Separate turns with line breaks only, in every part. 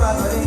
Together,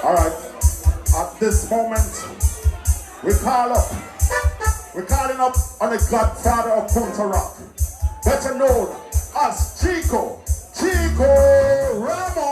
All right, at this moment, we're calling up on the godfather of Punta Rock, better known as Chico Ramos.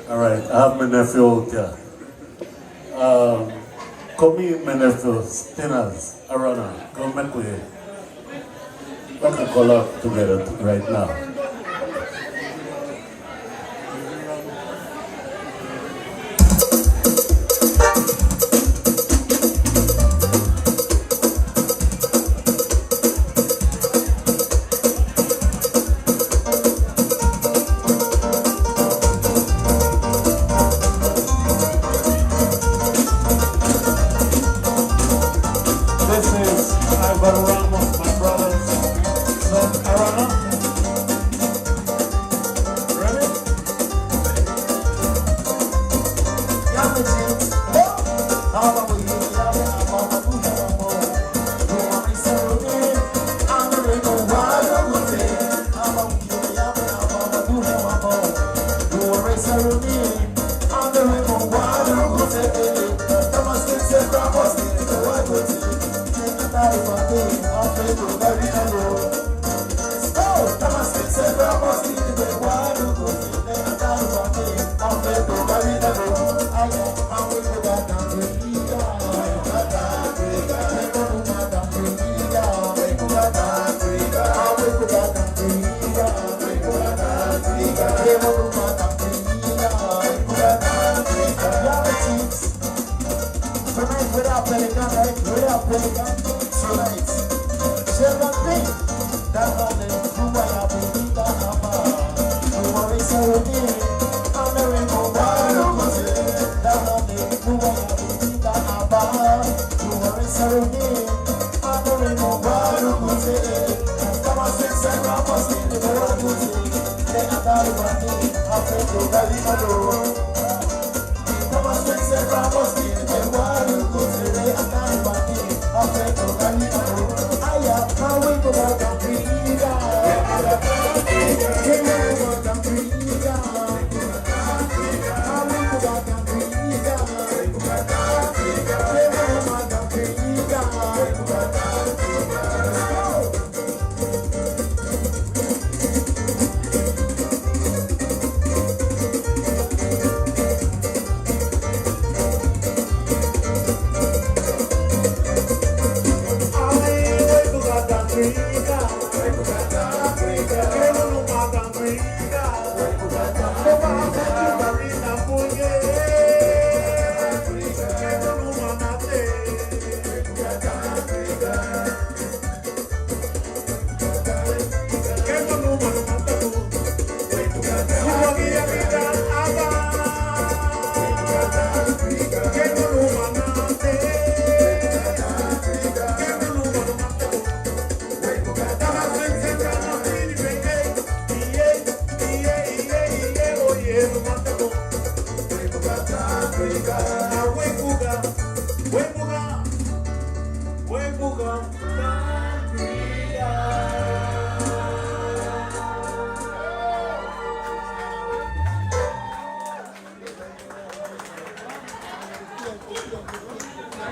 Alright, I have my nephew out here. Come in, my nephew, Spinners, Arana. Come back with you. We can call up together right now.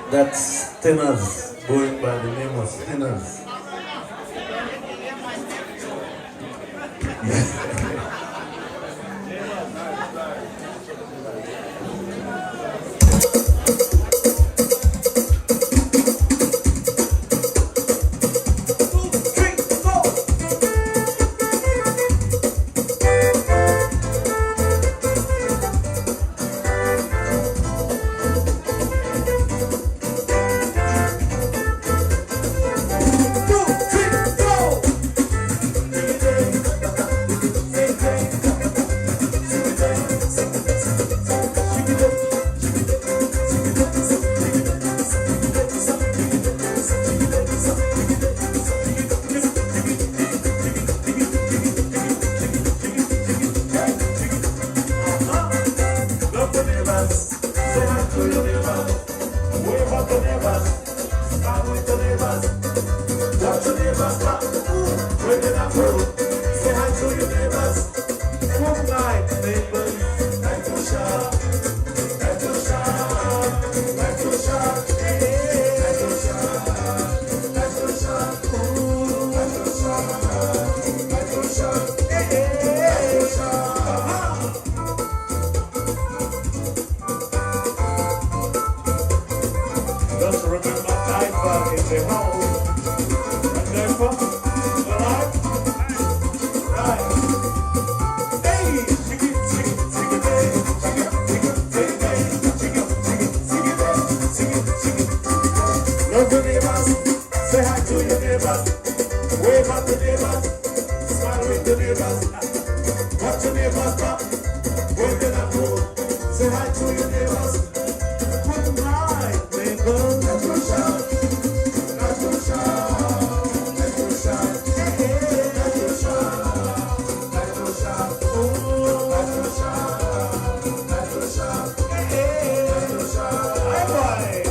That's Spinners, going by the name of Spinners.
neighbors. Wave at the neighbors. Smile with the neighbors. Watch your neighbors back. Wave in that road. Say hi to your neighbors. Good night, neighbors. Let your shout. Let your shout. Let your shout. Let your shout. Let your shout. Oh, let your shout. Let your shout. Let your shout. Hey, boy.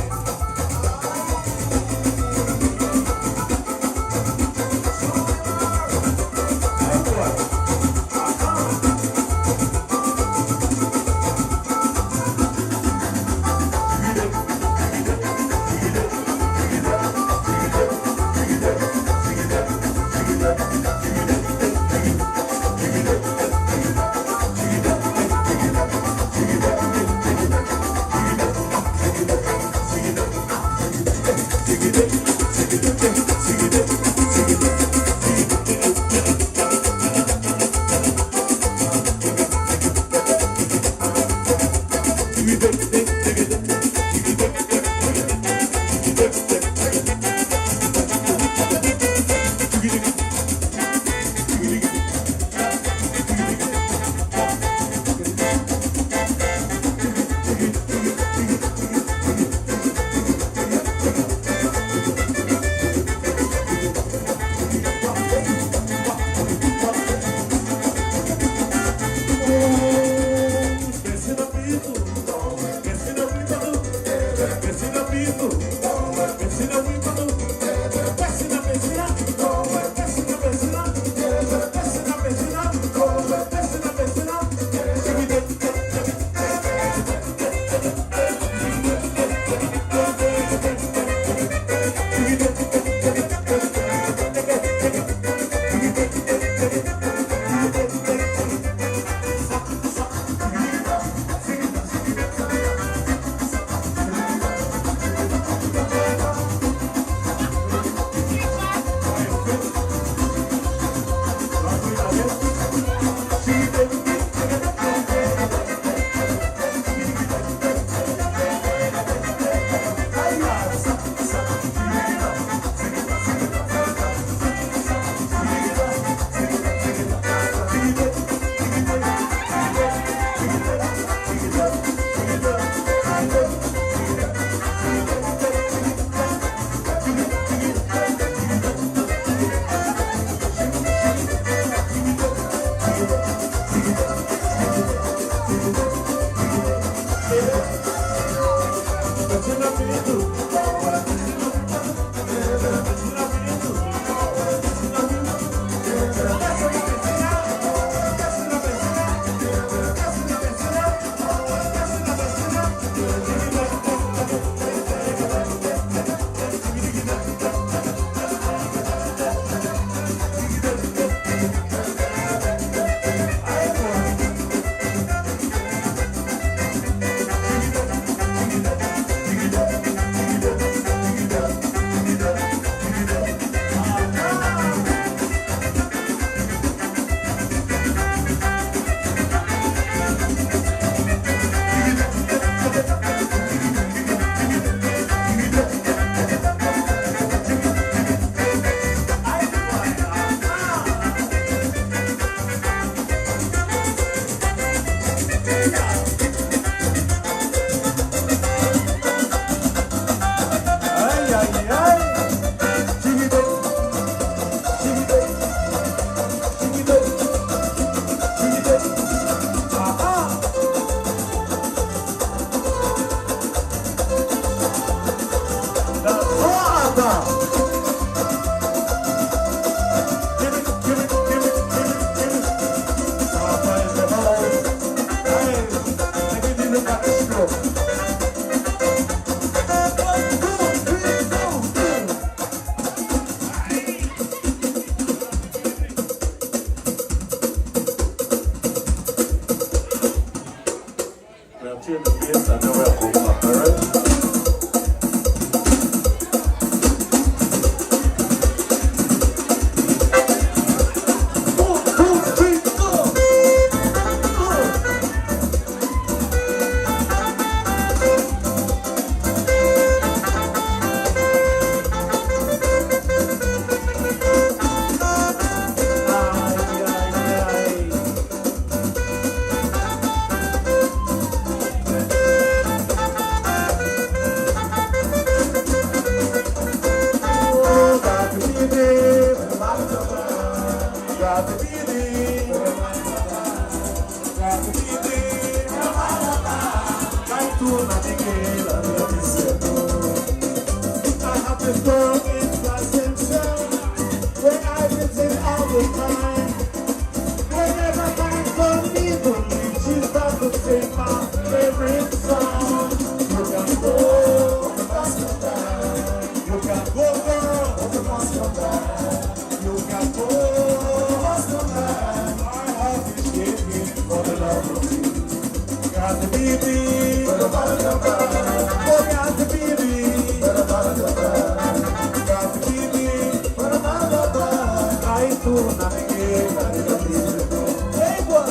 got to be there. Like to navigate and let me say no. I have this girl in Placentia where I visit all the time. Whenever time comes easily, she starts to sing my favorite song. You can go, the bus come down. You can go, girl, the bus come down. You can go, the bus come down. My heart is shaking for the love of you. Got the baby, but the bottom of the oh, got the baby, but the bottom of the got the baby, but the bottom of the I do navigate, I do navigate. Hey boy,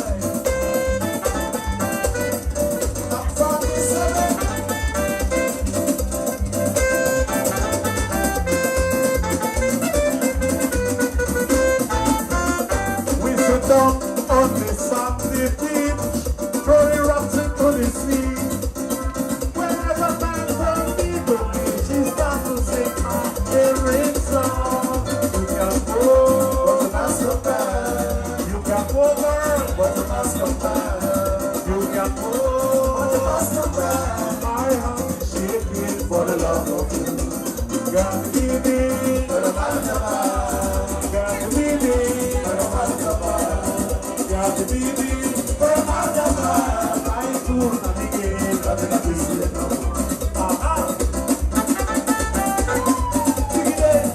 I'm from the seven. We sit down on the sandy beach, throw the rocks into the sea. Whenever man from me to me, she starts to sing my favorite song. You can go, but the mask come back. You can go, girl, but the mask come back. You can go, but the mask come back. My heart is shaking for the love of you. Got to be me, but the mask come back. Got to be me, but the mask come back. Got to be me, but the mask come back. I do navigate, but the mask come back. Aha! Dig it in.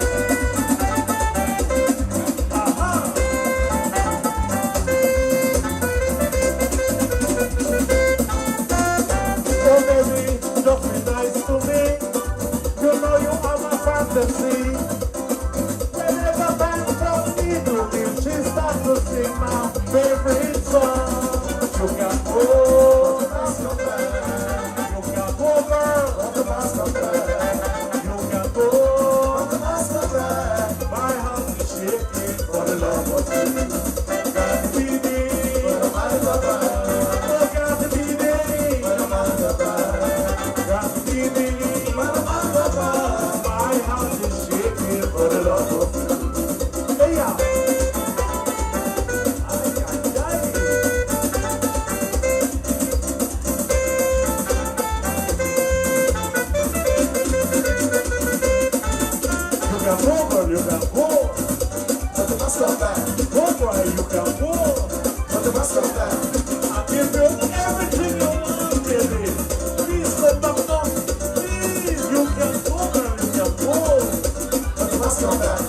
Aha! Oh baby, just be nice to me. You know you are my fantasy. Whenever man from me to me, she starts to sing my favorite song. You can go, but the mask come back. You can go, girl, but the mask come back. You can go, but the mask come back. My heart is shaking for the love of you. Got to be me, but the mask come back. Oh, got to be me, but the mask come back. Got to be me, but the mask come back. My heart is shaking for the love of you. Hey, yeah. Ay, ay, ay. You can go, girl, you can go. But the mask come back. Go, boy, you can go. But the mask come back. I give you everything you want, baby. Please come back now. Please, you can go, girl, you can go. But the mask come back.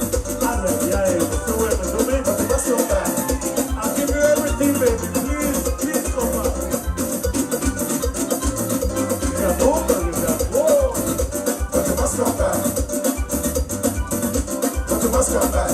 Ay, ay, do me. But the mask come back. I give you everything, baby. Please come back. You can go, girl, you can go. But the mask come back. But the mask come back.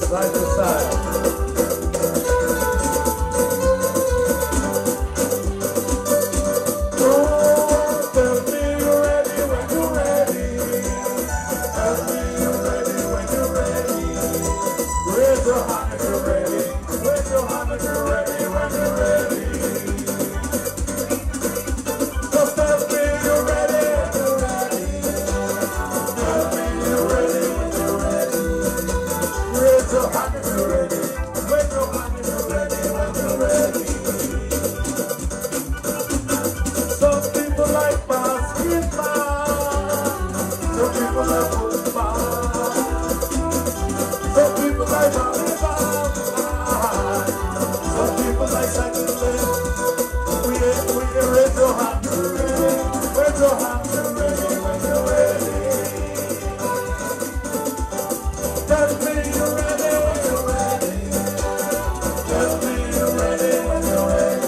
Side to side. Oh, tell me you're ready when you're ready. Tell me you're ready when you're ready. Raise your hand if you're ready. Raise your hand if you're ready when you're ready. Just tell me you're ready when you're ready. Tell me you're ready when you're ready. Raise your hand if you're ready. Raise your hand if you're ready when you're ready. Some people like basketball. Some people like football. Some people like volleyball. Some people like cycling. We raise your hand if you're ready. Raise your hand if you're ready when you're ready. Tell me you're ready when you're ready. Tell me you're ready when you're ready.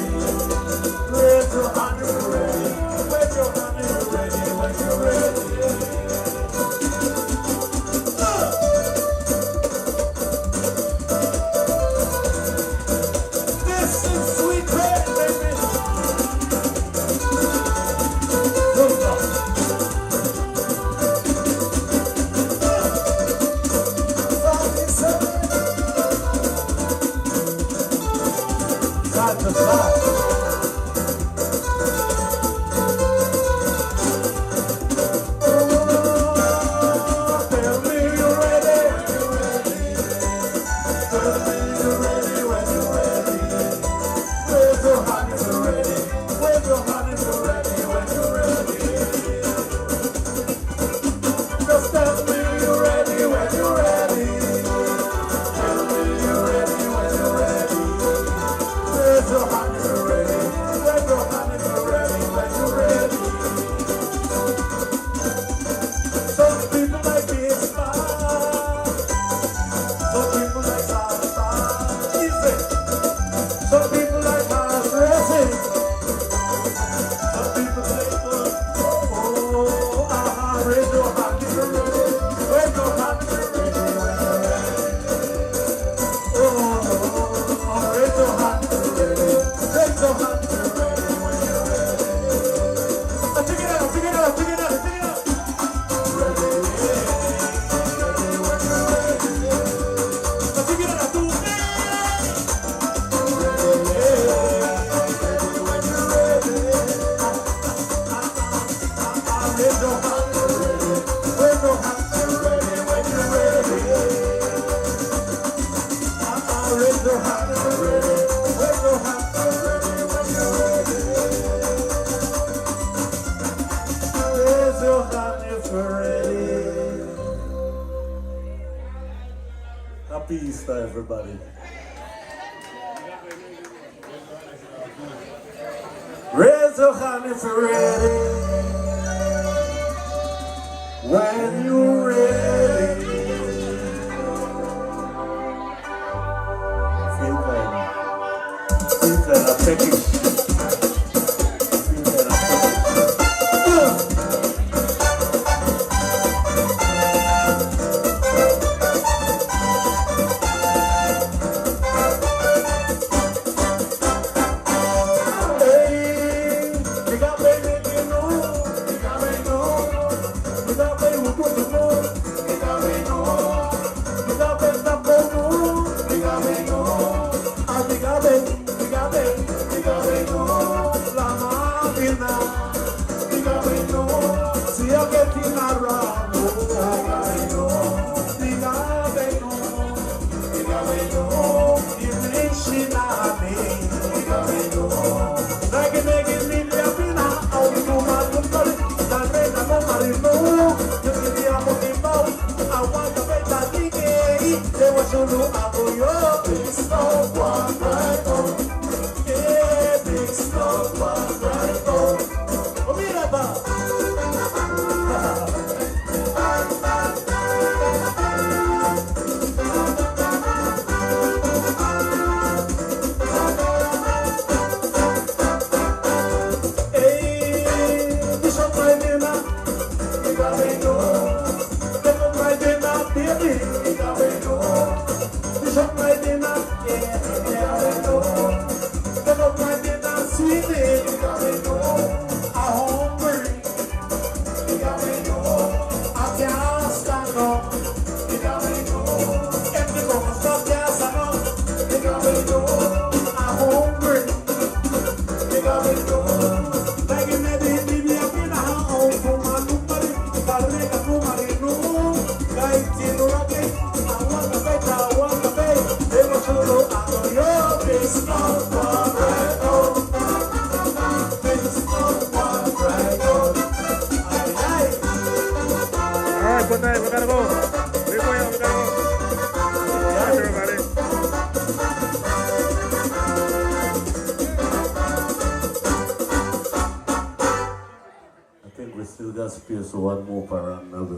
sister, everybody. Raise your hand if you're ready. When you're ready. Feel kind of taking. I think we still got space for one more parang now.